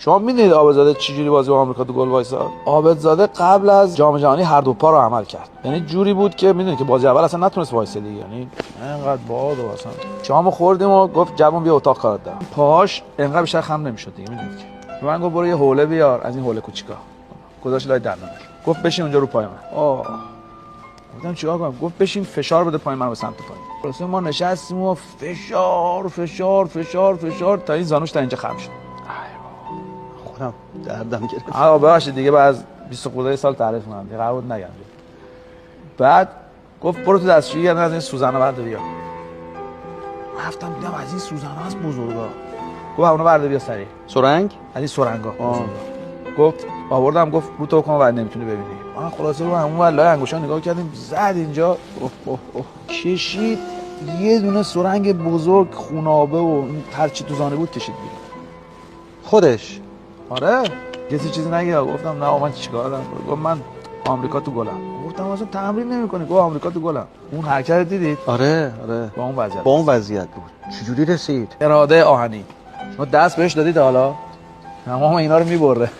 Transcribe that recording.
شما میدونید عابدزاده چجوری بازی با آمریکا تو گل وایساد؟ عابدزاده قبل از جام جهانی هر دو پا رو عمل کرد. یعنی جوری بود که میدونید که بازی اول اصلا نتونست وایسه دیگه، یعنی انقدر باد و اصلا شامو خوردیم و گفت جوون بیا اتاق کارت دارم. پاهاش انقدر بیشتر خم نمیشد دیگه، میدونید که من گفت برو یه حوله بیار از این حوله کوچیکا. گذاشت لای دندون. گفت بشین اونجا رو پای من. گفتم چیکار کنم؟ گفت بشین فشار بده پای من به سمت پایین. درسته ما نشستیم و فشار فشار فشار فشار تا این زانوش تا اینجا خم شد. خودم دردم گرفت. ببخشید دیگه بعد از 20 خورده سال تعریف کنم دیگه، قرار بود نگم. بعد گفت برو تو دستشویی یه از این سوزن‌ها برده بیا. رفتم دیدم از این سوزن‌ها از بزرگا. گفت اونو برده بیا سریع. سرنگ؟ از این سرنگا. گفت آوردم، گفت رو تو کن بعد نمیتونی ببینی. من خلاصه رو همون ولای انگشتان نگاه کردیم، زد اینجا. کشید یه دونه سرنگ بزرگ خونابه و هر چی تو زانه بود کشید بیرون. خودش؟ آره کسی چیزی نگه. گفتم نه من چیکار دارم؟ گفت من آمریکا تو گلم. گفتم اصلا تمرین نمی‌کنی؟ گفت آمریکا تو گلم. اون حرکت دیدید؟ آره با اون وضعیت بود. چجوری رسید؟ اراده آهنی. شما دست بهش دادید حالا؟ تمام اینا رو میبره.